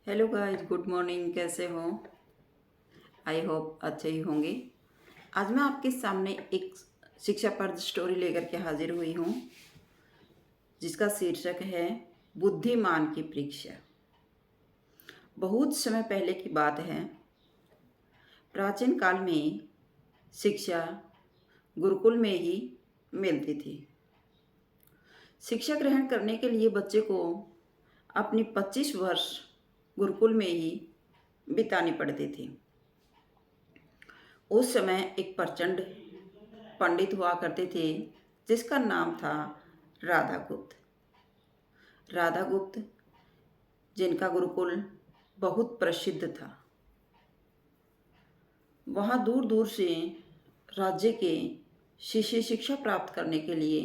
Hello guys, good morning. कैसे हो? I hope अच्छे ही होंगे। आज मैं आपके सामने एक शिक्षाप्रद स्टोरी लेकर के हाजिर हुई हूँ, जिसका शीर्षक है बुद्धिमान की परीक्षा। बहुत समय पहले की बात है। प्राचीन काल में शिक्षा गुरुकुल में ही मिलती थी। शिक्षा ग्रहण करने के लिए बच्चे को अपनी 25 वर्ष गुरुकुल में ही बितानी पड़ती थी। उस समय एक प्रचंड पंडित हुआ करते थे, जिसका नाम था राधा गुप्त। राधा गुप्त, जिनका गुरुकुल बहुत प्रसिद्ध था। वहाँ दूर दूर से राज्य के शिष्य शिक्षा प्राप्त करने के लिए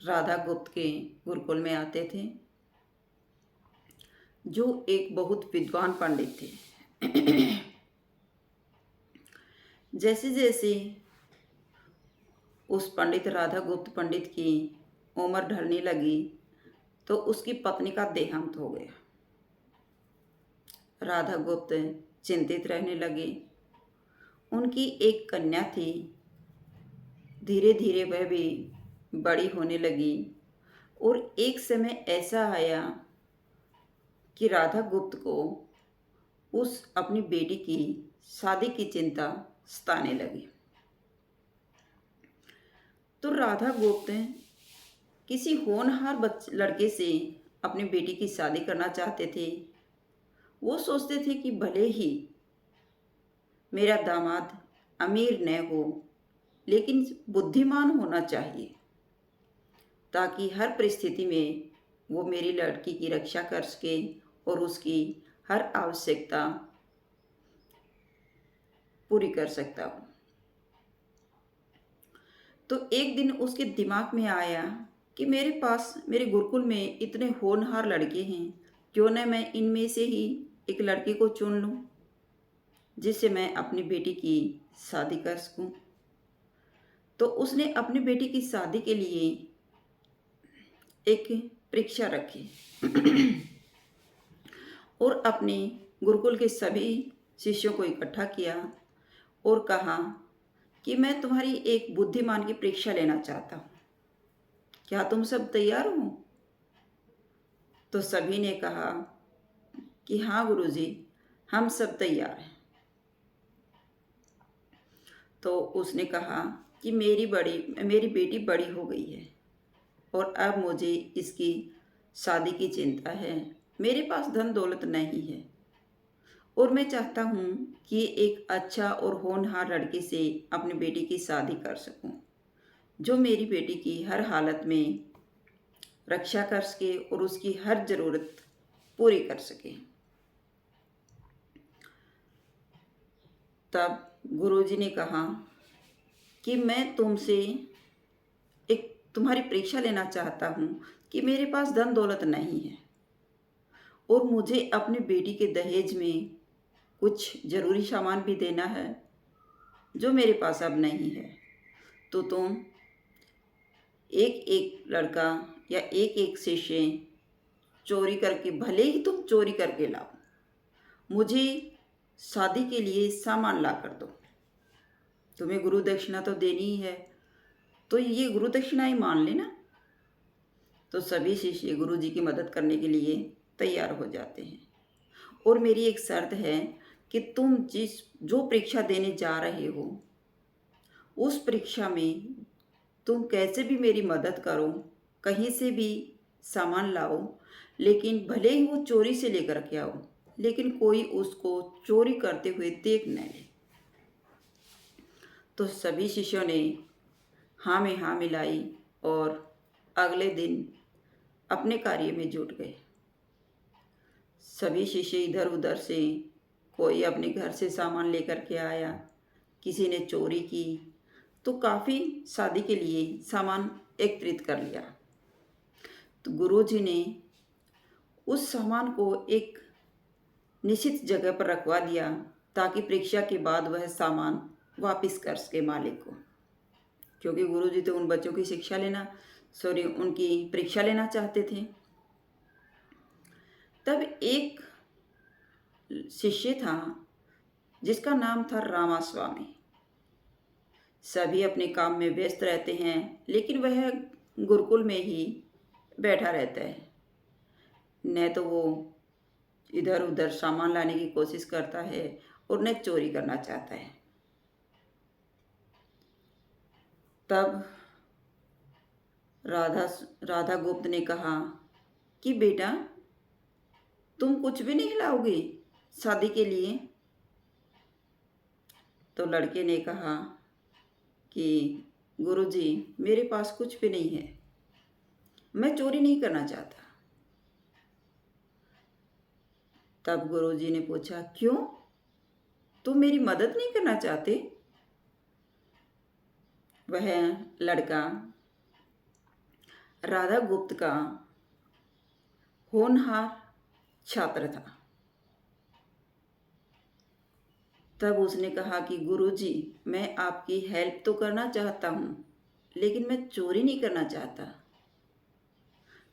राधा गुप्त के गुरुकुल में आते थे, जो एक बहुत विद्वान पंडित थे। जैसे जैसे उस पंडित राधा गुप्त पंडित की उम्र ढलने लगी, तो उसकी पत्नी का देहांत हो गया। राधा गुप्त चिंतित रहने लगे। उनकी एक कन्या थी। धीरे धीरे वह भी बड़ी होने लगी और एक समय ऐसा आया कि राधा गुप्त को उस अपनी बेटी की शादी की चिंता सताने लगी। तो राधा गुप्त किसी होनहार लड़के से अपनी बेटी की शादी करना चाहते थे। वो सोचते थे कि भले ही मेरा दामाद अमीर न हो, लेकिन बुद्धिमान होना चाहिए, ताकि हर परिस्थिति में वो मेरी लड़की की रक्षा कर सके और उसकी हर आवश्यकता पूरी कर सकता हो। तो एक दिन उसके दिमाग में आया कि मेरे पास मेरे गुरुकुल में इतने होनहार लड़के हैं, क्यों न मैं इनमें से ही एक लड़के को चुन लूं, जिससे मैं अपनी बेटी की शादी कर सकूं। तो उसने अपनी बेटी की शादी के लिए एक परीक्षा रखी और अपने गुरुकुल के सभी शिष्यों को इकट्ठा किया और कहा कि मैं तुम्हारी एक बुद्धिमान की परीक्षा लेना चाहता हूँ। क्या तुम सब तैयार हो? तो सभी ने कहा कि हाँ गुरुजी, हम सब तैयार हैं। तो उसने कहा कि मेरी बेटी बड़ी हो गई है और अब मुझे इसकी शादी की चिंता है। मेरे पास धन दौलत नहीं है और मैं चाहता हूँ कि एक अच्छा और होनहार लड़के से अपनी बेटी की शादी कर सकूँ, जो मेरी बेटी की हर हालत में रक्षा कर सके और उसकी हर ज़रूरत पूरी कर सके। तब गुरुजी ने कहा कि मैं तुमसे एक तुम्हारी परीक्षा लेना चाहता हूँ कि मेरे पास धन दौलत नहीं है और मुझे अपनी बेटी के दहेज में कुछ ज़रूरी सामान भी देना है, जो मेरे पास अब नहीं है। तो तुम एक एक लड़का या एक एक शिष्य चोरी करके, भले ही तुम चोरी करके लाओ, मुझे शादी के लिए सामान ला कर दो। तुम्हें गुरु दक्षिणा तो देनी ही है, तो ये गुरु दक्षिणा ही मान लेना। तो सभी शिष्य गुरु जी की मदद करने के लिए तैयार हो जाते हैं। और मेरी एक शर्त है कि तुम जो परीक्षा देने जा रहे हो, उस परीक्षा में तुम कैसे भी मेरी मदद करो, कहीं से भी सामान लाओ, लेकिन भले ही वो चोरी से लेकर के आओ, लेकिन कोई उसको चोरी करते हुए देख न ले। तो सभी शिष्यों ने हाँ में हाँ मिलाई और अगले दिन अपने कार्य में जुट गए। सभी शिष्य इधर उधर से, कोई अपने घर से सामान लेकर के आया, किसी ने चोरी की, तो काफ़ी शादी के लिए सामान एकत्रित कर लिया। तो गुरुजी ने उस सामान को एक निश्चित जगह पर रखवा दिया, ताकि परीक्षा के बाद वह सामान वापस कर सके मालिक को, क्योंकि गुरुजी तो उन बच्चों की उनकी परीक्षा लेना चाहते थे। तब एक शिष्य था जिसका नाम था रामास्वामी। सभी अपने काम में व्यस्त रहते हैं, लेकिन वह गुरुकुल में ही बैठा रहता है। न तो वो इधर उधर सामान लाने की कोशिश करता है और न चोरी करना चाहता है। तब राधा राधा गुप्त ने कहा कि बेटा, तुम कुछ भी नहीं लाओगे शादी के लिए? तो लड़के ने कहा कि गुरुजी, मेरे पास कुछ भी नहीं है, मैं चोरी नहीं करना चाहता। तब गुरुजी ने पूछा, क्यों, तुम मेरी मदद नहीं करना चाहते? वह लड़का राधा गुप्त का होनहार छात्र था। तब उसने कहा कि गुरुजी, मैं आपकी हेल्प तो करना चाहता हूँ, लेकिन मैं चोरी नहीं करना चाहता,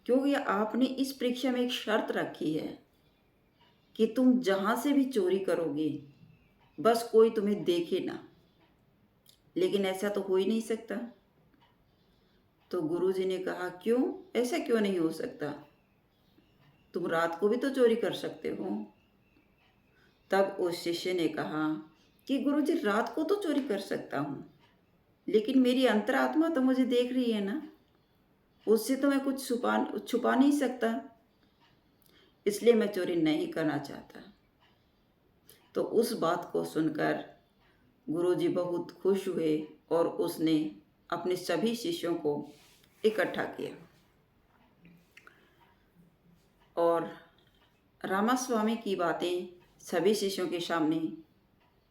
क्योंकि आपने इस परीक्षा में एक शर्त रखी है कि तुम जहाँ से भी चोरी करोगे बस कोई तुम्हें देखे ना। लेकिन ऐसा तो हो ही नहीं सकता। तो गुरुजी ने कहा, क्यों, ऐसा क्यों नहीं हो सकता? तुम रात को भी तो चोरी कर सकते हो। तब उस शिष्य ने कहा कि गुरुजी, रात को तो चोरी कर सकता हूँ, लेकिन मेरी अंतरात्मा तो मुझे देख रही है ना, उससे तो मैं कुछ छुपा नहीं सकता, इसलिए मैं चोरी नहीं करना चाहता। तो उस बात को सुनकर गुरुजी बहुत खुश हुए और उसने अपने सभी शिष्यों को इकट्ठा किया और रामास्वामी की बातें सभी शिष्यों के सामने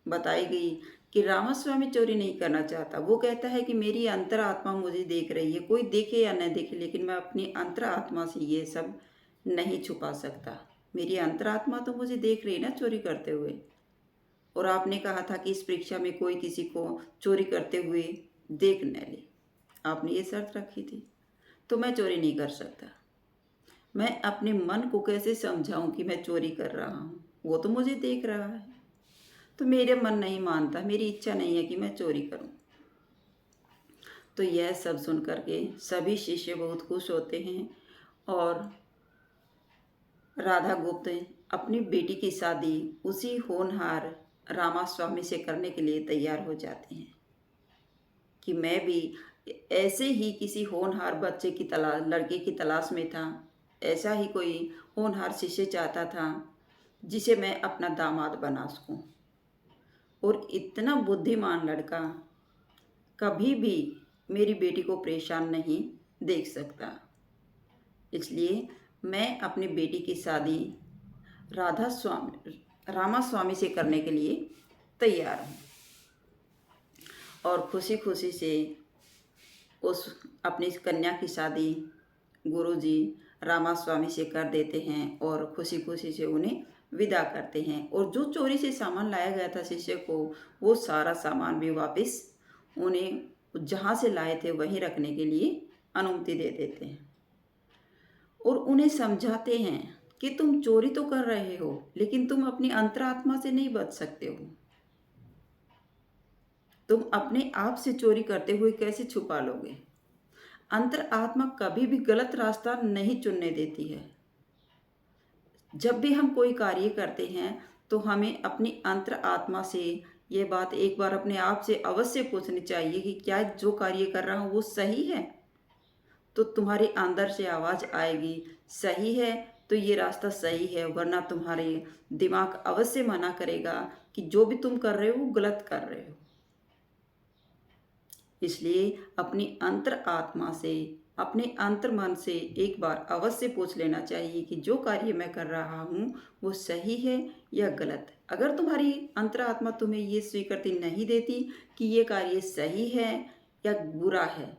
बताई गई कि रामास्वामी चोरी नहीं करना चाहता। वो कहता है कि मेरी अंतरात्मा मुझे देख रही है, कोई देखे या न देखे, लेकिन मैं अपनी अंतरात्मा से ये सब नहीं छुपा सकता। मेरी अंतरात्मा तो मुझे देख रही है ना चोरी करते हुए। और आपने कहा था कि इस परीक्षा में कोई किसी को चोरी करते हुए देख न ले, आपने ये शर्त रखी थी, तो मैं चोरी नहीं कर सकता। मैं अपने मन को कैसे समझाऊं कि मैं चोरी कर रहा हूँ? वो तो मुझे देख रहा है, तो मेरे मन नहीं मानता, मेरी इच्छा नहीं है कि मैं चोरी करूं। तो यह सब सुन करके सभी शिष्य बहुत खुश होते हैं और राधा गुप्त अपनी बेटी की शादी उसी होनहार रामास्वामी से करने के लिए तैयार हो जाते हैं कि मैं भी ऐसे ही किसी होनहार बच्चे की तलाश, लड़के की तलाश में था। ऐसा ही कोई होनहार शिष्य चाहता था जिसे मैं अपना दामाद बना सकूं। और इतना बुद्धिमान लड़का कभी भी मेरी बेटी को परेशान नहीं देख सकता, इसलिए मैं अपनी बेटी की शादी रामास्वामी से करने के लिए तैयार हूँ। और खुशी खुशी से उस अपनी कन्या की शादी गुरुजी रामास्वामी से कर देते हैं और खुशी खुशी से उन्हें विदा करते हैं। और जो चोरी से सामान लाया गया था शिष्य को, वो सारा सामान भी वापस उन्हें जहाँ से लाए थे वहीं रखने के लिए अनुमति दे देते हैं और उन्हें समझाते हैं कि तुम चोरी तो कर रहे हो, लेकिन तुम अपनी अंतरात्मा से नहीं बच सकते हो। तुम अपने आप से चोरी करते हुए कैसे छुपा लोगे? अंतरात्मा कभी भी गलत रास्ता नहीं चुनने देती है। जब भी हम कोई कार्य करते हैं तो हमें अपनी अंतरात्मा से ये बात एक बार अपने आप से अवश्य पूछनी चाहिए कि क्या जो कार्य कर रहा हूँ वो सही है? तो तुम्हारे अंदर से आवाज़ आएगी, सही है तो ये रास्ता सही है, वरना तुम्हारे दिमाग अवश्य मना करेगा कि जो भी तुम कर रहे हो वो गलत कर रहे हो। इसलिए अपनी अंतर आत्मा से, अपने अंतर मन से एक बार अवश्य पूछ लेना चाहिए कि जो कार्य मैं कर रहा हूँ वो सही है या गलत। अगर तुम्हारी अंतरात्मा तुम्हें ये स्वीकृति नहीं देती कि ये कार्य सही है या बुरा है,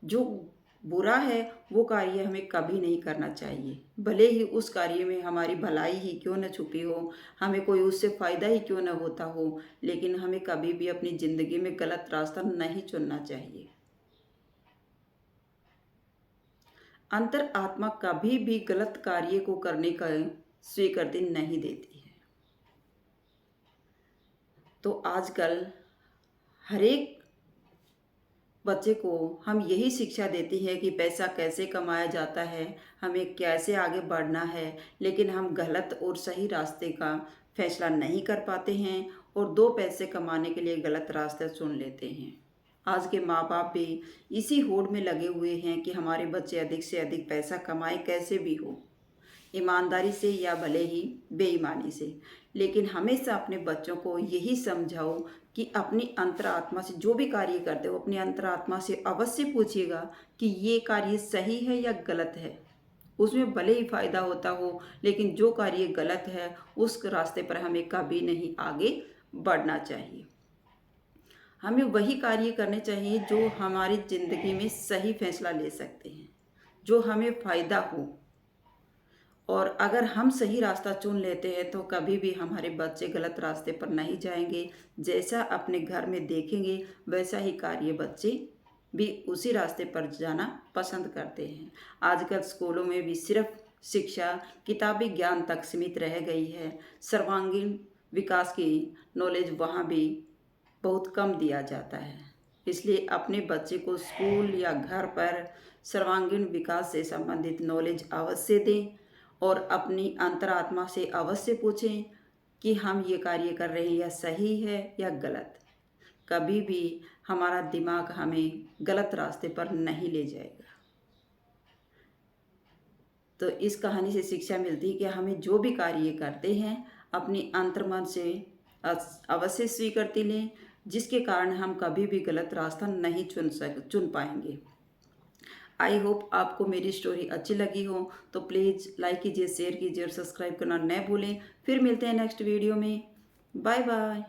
जो बुरा है वो कार्य हमें कभी नहीं करना चाहिए, भले ही उस कार्य में हमारी भलाई ही क्यों न छुपी हो, हमें कोई उससे फ़ायदा ही क्यों न होता हो, लेकिन हमें कभी भी अपनी ज़िंदगी में गलत रास्ता नहीं चुनना चाहिए। अंतर आत्मा कभी भी गलत कार्य को करने का स्वीकृति नहीं देती है। तो आजकल हर एक बच्चे को हम यही शिक्षा देती है कि पैसा कैसे कमाया जाता है, हमें कैसे आगे बढ़ना है, लेकिन हम गलत और सही रास्ते का फैसला नहीं कर पाते हैं और दो पैसे कमाने के लिए गलत रास्ते चुन लेते हैं। आज के माँ बाप भी इसी होड़ में लगे हुए हैं कि हमारे बच्चे अधिक से अधिक पैसा कमाए, कैसे भी हो, ईमानदारी से या भले ही बेईमानी से। लेकिन हमेशा अपने बच्चों को यही समझाओ कि अपनी अंतरात्मा से जो भी कार्य करते हो, अपनी अंतरात्मा से अवश्य पूछिएगा कि ये कार्य सही है या गलत है। उसमें भले ही फ़ायदा होता हो, लेकिन जो कार्य गलत है उस रास्ते पर हमें कभी नहीं आगे बढ़ना चाहिए। हमें वही कार्य करने चाहिए जो हमारी ज़िंदगी में सही फैसला ले सकते हैं, जो हमें फ़ायदा हो। और अगर हम सही रास्ता चुन लेते हैं तो कभी भी हमारे बच्चे गलत रास्ते पर नहीं जाएंगे। जैसा अपने घर में देखेंगे वैसा ही कार्य बच्चे भी उसी रास्ते पर जाना पसंद करते हैं। आजकल स्कूलों में भी सिर्फ शिक्षा किताबी ज्ञान तक सीमित रह गई है। सर्वांगीण विकास की नॉलेज वहाँ भी बहुत कम दिया जाता है। इसलिए अपने बच्चे को स्कूल या घर पर सर्वांगीण विकास से संबंधित नॉलेज अवश्य दें और अपनी अंतरात्मा से अवश्य पूछें कि हम ये कार्य कर रहे हैं या सही है या गलत। कभी भी हमारा दिमाग हमें गलत रास्ते पर नहीं ले जाएगा। तो इस कहानी से शिक्षा मिलती है कि हमें जो भी कार्य करते हैं अपनी अंतर्मन से अवश्य स्वीकृति लें, जिसके कारण हम कभी भी गलत रास्ता नहीं चुन पाएंगे। आई होप आपको मेरी स्टोरी अच्छी लगी हो तो प्लीज़ लाइक कीजिए, शेयर कीजिए और सब्सक्राइब करना न भूलें। फिर मिलते हैं नेक्स्ट वीडियो में। Bye bye.